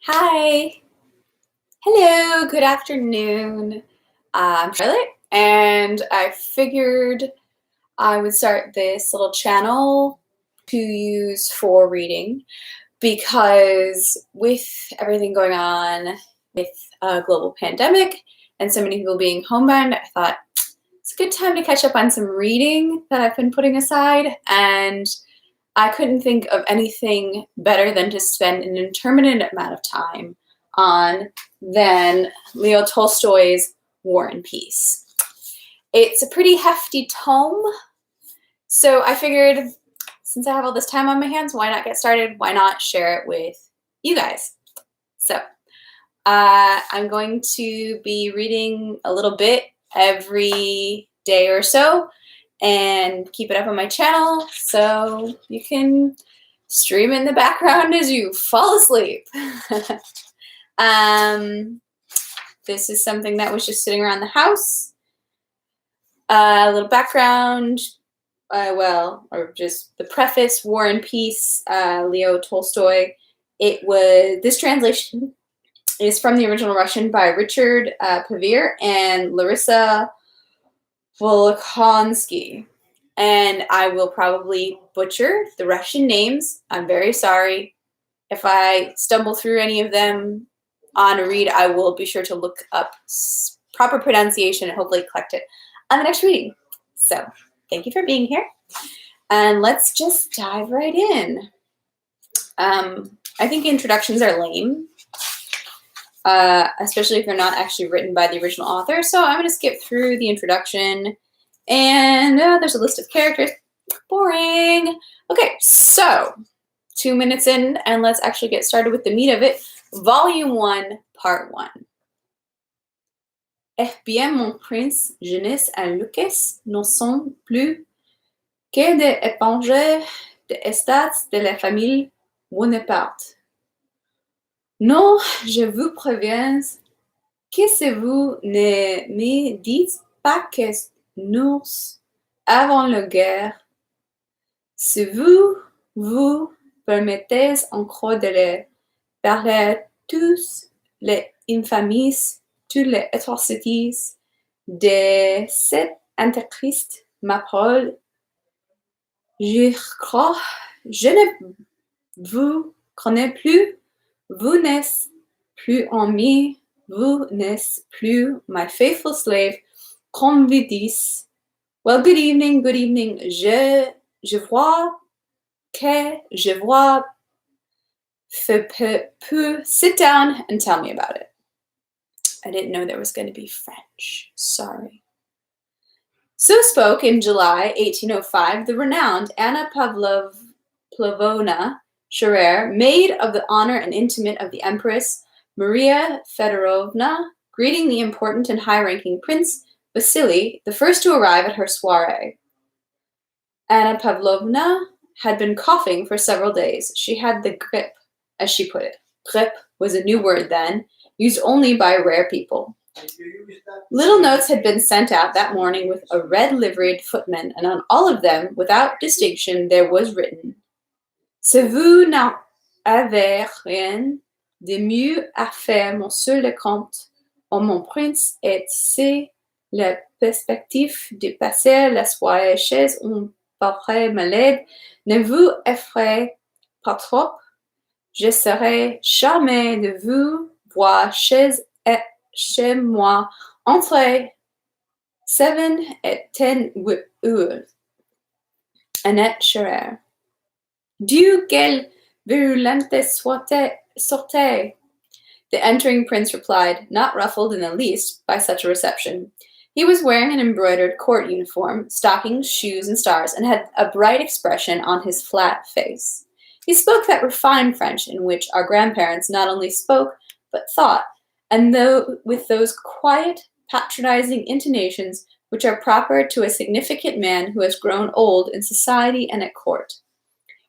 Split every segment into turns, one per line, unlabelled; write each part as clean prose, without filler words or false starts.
Hi. Hello. Good afternoon. I'm Charlotte, and I figured I would start this little channel to use for reading because with everything going on with a global pandemic and so many people being homebound, I thought it's a good time to catch up on some reading that I've been putting aside, and I couldn't think of anything better than to spend an interminate amount of time on than Leo Tolstoy's War and Peace. It's a pretty hefty tome, so I figured since I have all this time on my hands, why not get started? Why not share it with you guys? So I'm going to be reading a little bit every day or so and keep it up on my channel so you can stream in the background as you fall asleep. This is something that was just sitting around the house. A little background, or just the preface, War and Peace, Leo Tolstoy. This translation is from the original Russian by Richard Pavir and Larissa Volkonsky. And I will probably butcher the Russian names. I'm very sorry. If I stumble through any of them on a read, I will be sure to look up proper pronunciation and hopefully collect it on the next reading. So thank you for being here. And let's just dive right in. I think introductions are lame, especially if they're not actually written by the original author. So I'm going to skip through the introduction. And there's a list of characters. Boring. Okay, so 2 minutes in, and let's actually get started with the meat of it. Volume 1, Part 1. Eh bien, mon prince, jeunesse et Lucas ne sont plus que des épongés des états de la famille Bonaparte. Non, je vous préviens que si vous ne me dites pas que nous avons la guerre, si vous permettez encore de les parler tous les infamies, toutes les atrocités de cet antéchrist, ma parole, je crois, je ne vous connais plus, vous n'êtes plus ami, vous n'êtes plus my faithful slave, comme vous dites. Well, good evening, je vois que je vois sit down and tell me about it. I didn't know there was going to be French. Sorry. So spoke in July 1805 the renowned Anna Pavlovna Scherer, maid of the honor and intimate of the Empress Maria Fedorovna, greeting the important and high-ranking Prince Vasily, the first to arrive at her soiree. Anna Pavlovna had been coughing for several days. She had the grippe, as she put it. Grippe was a new word then, used only by rare people. Little notes had been sent out that morning with a red-liveried footman, and on all of them, without distinction, there was written, Si vous n'avez rien de mieux à faire, monsieur le comte, ou mon prince, et c'est la perspective de passer la soirée chez un pauvre malade, ne vous effrayez pas trop. Je serai charmé de vous voir chez moi entre 7 et 10 heures. Annette Scherer. Dieu, quelle virulente sortie! The entering prince replied, not ruffled in the least by such a reception. He was wearing an embroidered court uniform, stockings, shoes, and stars, and had a bright expression on his flat face. He spoke that refined French in which our grandparents not only spoke, but thought, and with those quiet, patronizing intonations which are proper to a significant man who has grown old in society and at court.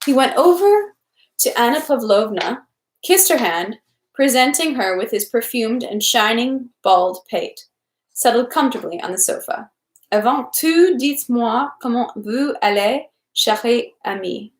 He went over to Anna Pavlovna, kissed her hand, presenting her with his perfumed and shining bald pate, settled comfortably on the sofa. Avant tout, dites-moi comment vous allez, chère amie.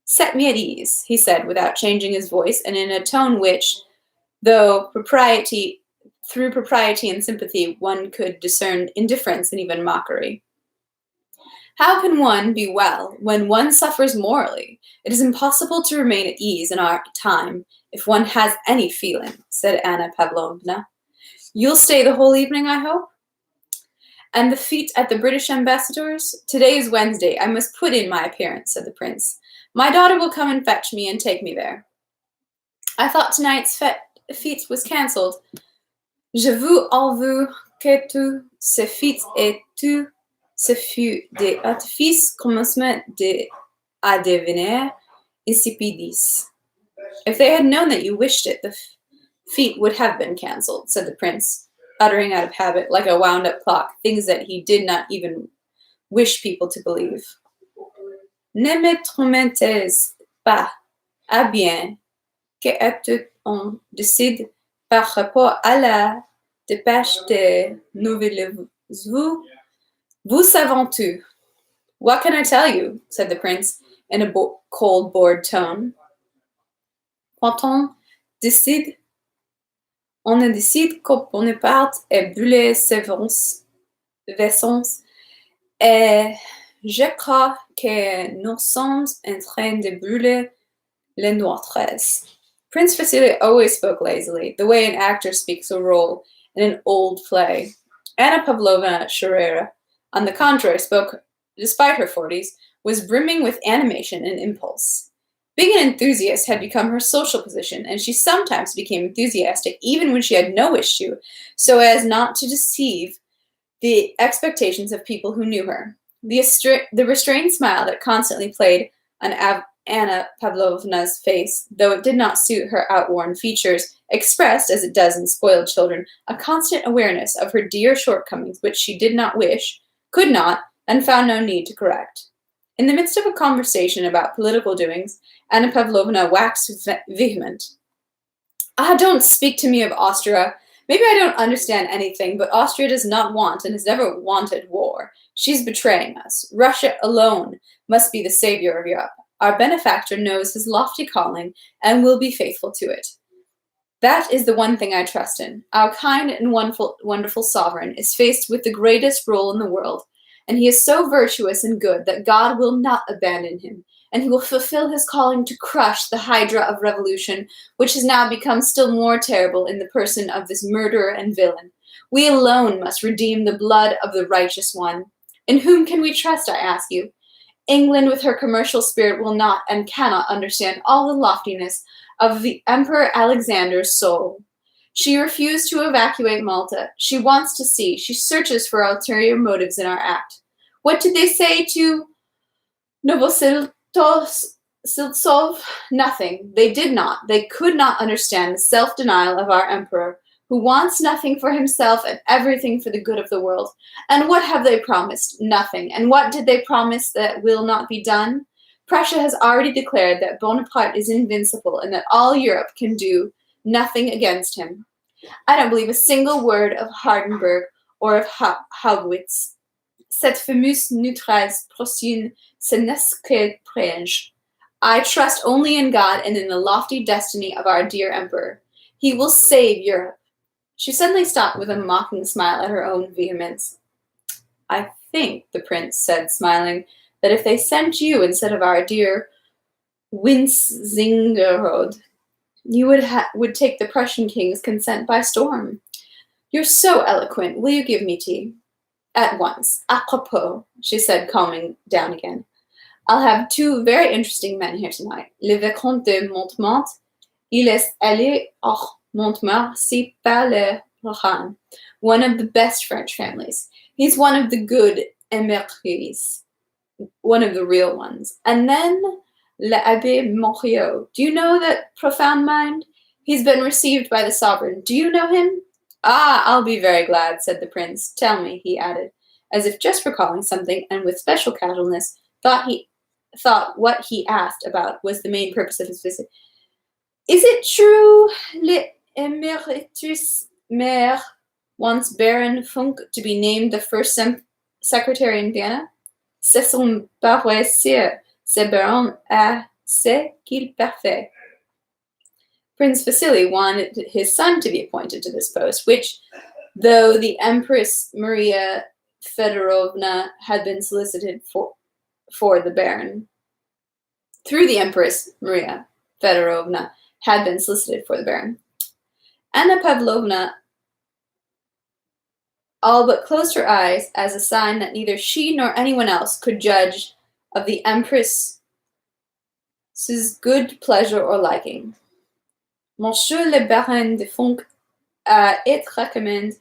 Set me at ease, he said without changing his voice, and in a tone which, though through propriety and sympathy one could discern indifference and even mockery. How can one be well when one suffers morally? It is impossible to remain at ease in our time if one has any feeling, said Anna Pavlovna. You'll stay the whole evening, I hope? And the fete at the British ambassador's? Today is Wednesday. I must put in my appearance, said the prince. My daughter will come and fetch me and take me there. I thought tonight's fete was cancelled. Je vous avoue que tout ce fete et tout ce fut des artifices commencement à devenir insipidis. If they had known that you wished it, the fete would have been cancelled, said the prince, uttering out of habit, like a wound-up clock, things that he did not even wish people to believe. Ne me tourmentez pas, à bien que tout on décide par rapport à la dépêche de nouvelles-vous. Vous savez tout. What can I tell you? Said the prince in a cold, bored tone. Quand on décide, on ne décide que Bonaparte et brûler ses vaisseaux, et je crois que nous sommes en train de brûler les nôtres. Prince Vasily always spoke lazily, the way an actor speaks a role in an old play. Anna Pavlovna Sharera, on the contrary, spoke, despite her 40s, was brimming with animation and impulse. Being an enthusiast had become her social position, and she sometimes became enthusiastic even when she had no wish to, so as not to deceive the expectations of people who knew her. The restrained smile that constantly played on Anna Pavlovna's face, though it did not suit her outworn features, expressed, as it does in spoiled children, a constant awareness of her dear shortcomings which she did not wish, could not, and found no need to correct. In the midst of a conversation about political doings, Anna Pavlovna waxed vehement. Ah, don't speak to me of Austria. Maybe I don't understand anything, but Austria does not want and has never wanted war. She's betraying us. Russia alone must be the savior of Europe. Our benefactor knows his lofty calling and will be faithful to it. That is the one thing I trust in. Our kind and wonderful sovereign is faced with the greatest role in the world, and he is so virtuous and good that God will not abandon him, and he will fulfill his calling to crush the hydra of revolution, which has now become still more terrible in the person of this murderer and villain. We alone must redeem the blood of the righteous one. In whom can we trust, I ask you? England, with her commercial spirit, will not and cannot understand all the loftiness of the Emperor Alexander's soul. She refused to evacuate Malta. She wants to see. She searches for ulterior motives in our act. What did they say to Novosiltsov? Nothing. They did not. They could not understand the self-denial of our emperor, who wants nothing for himself and everything for the good of the world. And what have they promised? Nothing. And what did they promise that will not be done? Prussia has already declared that Bonaparte is invincible and that all Europe can do nothing against him. I don't believe a single word of Hardenberg or of Haugwitz. Cette fameuse neutresse Prussienne, ce n'est que prêche. I trust only in God and in the lofty destiny of our dear emperor. He will save Europe. She suddenly stopped with a mocking smile at her own vehemence. I think, the prince said, smiling, that if they sent you instead of our dear Winzingerode, you would take the Prussian king's consent by storm. You're so eloquent. Will you give me tea? At once. À propos, she said, calming down again. I'll have two very interesting men here tonight. Le Vicomte de Montemont. Il est allé hors Montmorency par le Rhin, one of the best French families. He's one of the good émigrés, one of the real ones. And then l'Abbé Montriot. Do you know that profound mind? He's been received by the sovereign. Do you know him? Ah, I'll be very glad, said the prince. Tell me, he added, as if just recalling something, and with special casualness, thought what he asked about was the main purpose of his visit. Is it true l'Emeritus Mayor wants Baron Funk to be named the first secretary in Vienna? C'est son paroisseur, ce baron a ce qu'il parfait. Prince Vasily wanted his son to be appointed to this post, which, though the Empress Maria Fedorovna had been solicited for the Baron, through the Empress Maria Fedorovna had been solicited for the Baron. Anna Pavlovna all but closed her eyes as a sign that neither she nor anyone else could judge of the Empress's good pleasure or liking. Monsieur le Baron de Fonck it recommend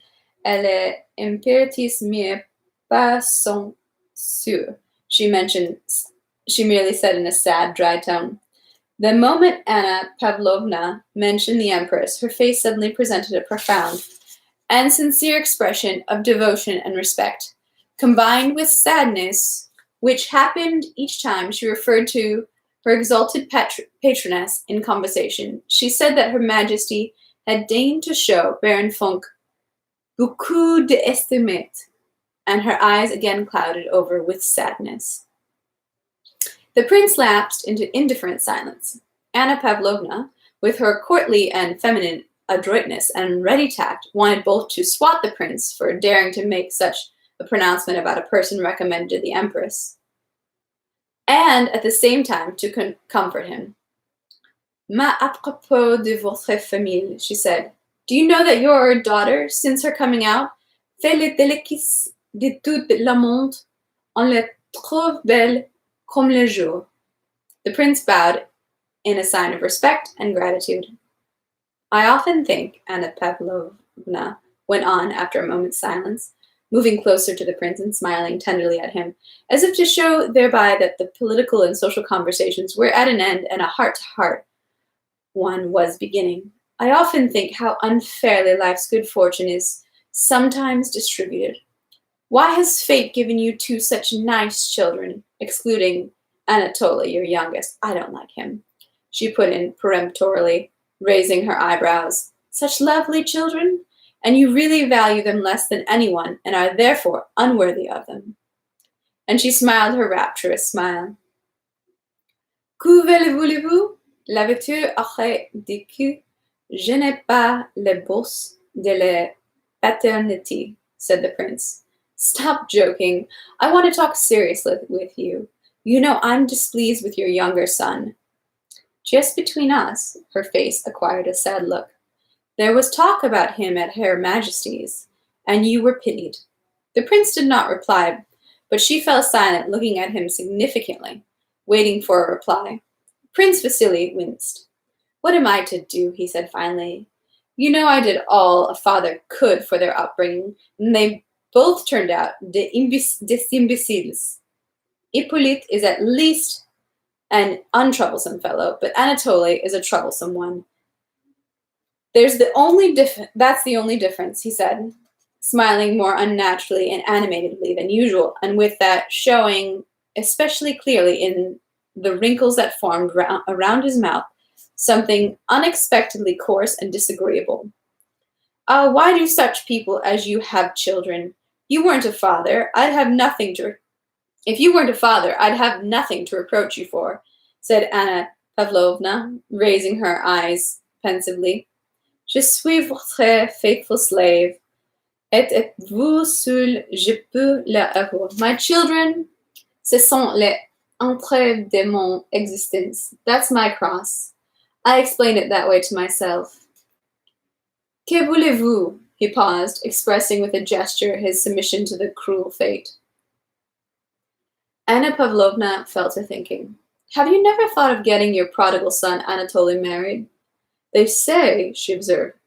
elle impératrice mais pas son sûr. She merely said in a sad, dry tone. The moment Anna Pavlovna mentioned the Empress, her face suddenly presented a profound and sincere expression of devotion and respect, combined with sadness, which happened each time she referred to her exalted patroness in conversation. She said that Her Majesty had deigned to show Baron Fonck beaucoup d'estime, and her eyes again clouded over with sadness. The prince lapsed into indifferent silence. Anna Pavlovna, with her courtly and feminine adroitness and ready tact, wanted both to swat the prince for daring to make such a pronouncement about a person recommended to the Empress, and at the same time to comfort him. Mais à propos de votre famille, she said, do you know that your daughter, since her coming out, fait les délices de tout le monde? On la trouve belle comme le jour. The prince bowed in a sign of respect and gratitude. I often think, Anna Pavlovna went on after a moment's silence, moving closer to the prince and smiling tenderly at him, as if to show thereby that the political and social conversations were at an end and a heart-to-heart one was beginning. I often think how unfairly life's good fortune is sometimes distributed. Why has fate given you two such nice children, excluding Anatoly, your youngest? I don't like him, she put in peremptorily, raising her eyebrows. Such lovely children, and you really value them less than anyone, and are therefore unworthy of them. And she smiled her rapturous smile. Que voulez-vous? La voiture aurait dit que je n'ai pas le bourse de la paternité, said the prince. Stop joking. I want to talk seriously with you. You know I'm displeased with your younger son. Just between us, her face acquired a sad look. There was talk about him at Her Majesty's, and you were pitied. The prince did not reply, but she fell silent, looking at him significantly, waiting for a reply. Prince Vasily winced. What am I to do? He said finally. You know I did all a father could for their upbringing, and they both turned out des imbéciles. Hippolyte is at least an untroublesome fellow, but Anatoly is a troublesome one. That's the only difference, he said, smiling more unnaturally and animatedly than usual, and with that showing especially clearly in the wrinkles that formed around his mouth something unexpectedly coarse and disagreeable. Why do such people as you have children? You weren't a father. If you weren't a father, I'd have nothing to reproach you for, said Anna Pavlovna, raising her eyes pensively. Je suis votre faithful slave, et vous seul je peux le avoir. My children, ce sont les entrées de mon existence. That's my cross. I explain it that way to myself. Que voulez-vous? He paused, expressing with a gesture his submission to the cruel fate. Anna Pavlovna fell to thinking. Have you never thought of getting your prodigal son Anatoly married? They say, she observed,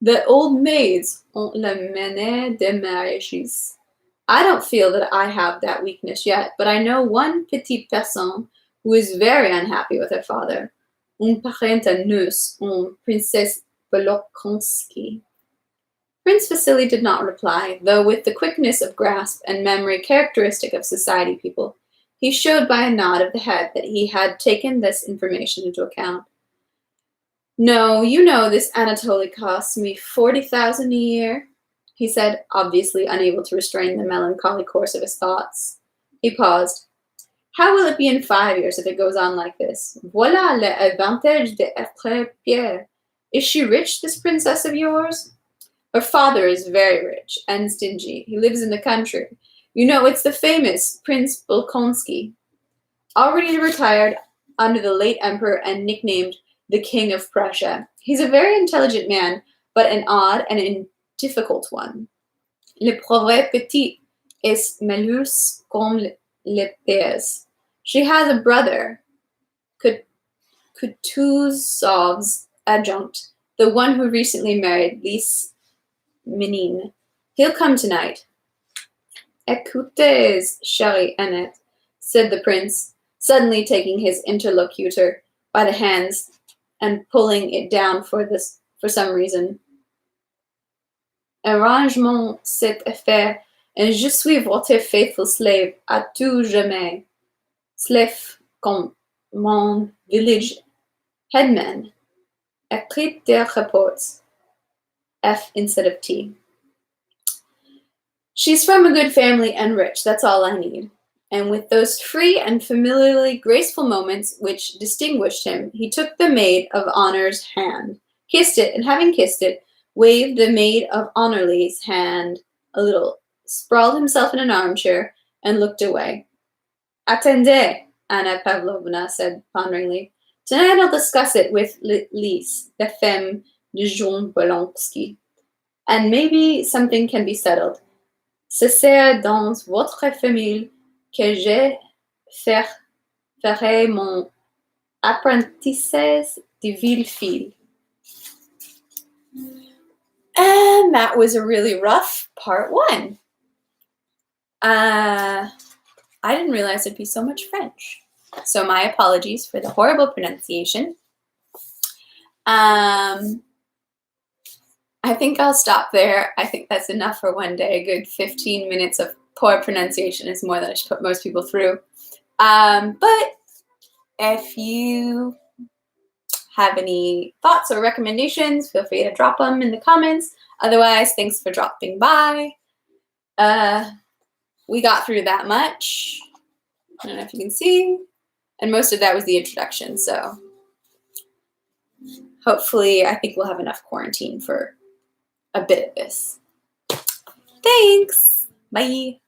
that old maids ont la manie de mariages. I don't feel that I have that weakness yet, but I know one petite personne who is very unhappy with her father. Une parente à nous, une princesse Bolokonsky. Prince Vasily did not reply, though with the quickness of grasp and memory characteristic of society people, he showed by a nod of the head that he had taken this information into account. No, you know this Anatoly costs me 40,000 a year, he said, obviously unable to restrain the melancholy course of his thoughts. He paused. How will it be in 5 years if it goes on like this? Voilà l'avantage d'être Pierre. Is she rich, this princess of yours? Her father is very rich and stingy. He lives in the country. You know, it's the famous Prince Bolkonsky, already retired under the late emperor and nicknamed the King of Prussia. He's a very intelligent man, but an odd and difficult one. Le pauvre petit est malheureux comme le père. She has a brother, Kutuzov's adjunct, the one who recently married Lise Menin. He'll come tonight. Écoutez, chérie Annette, said the prince, suddenly taking his interlocutor by the hands and pulling it down for some reason. Arrangement cette affaire, and je suis votre faithful slave à tout jamais. Slave comme mon village headman. Écrit des reports. F instead of T. She's from a good family and rich, that's all I need. And with those free and familiarly graceful moments which distinguished him, he took the maid of honor's hand, kissed it, and having kissed it, waved the maid of honorly's hand a little, sprawled himself in an armchair, and looked away. Attendez, Anna Pavlovna said ponderingly. Tonight I'll discuss it with Lise, the femme de Jean Bolonsky, and maybe something can be settled. C'est dans votre famille que je ferai mon apprentissage de ville fille. And that was a really rough part 1. I didn't realize it'd be so much French. So my apologies for the horrible pronunciation. I think I'll stop there. I think that's enough for one day. A good 15 minutes of poor pronunciation is more than I should put most people through. But if you have any thoughts or recommendations, feel free to drop them in the comments. Otherwise, thanks for dropping by. We got through that much. I don't know if you can see. And most of that was the introduction. So hopefully, I think we'll have enough quarantine for a bit of this. Thanks. Bye.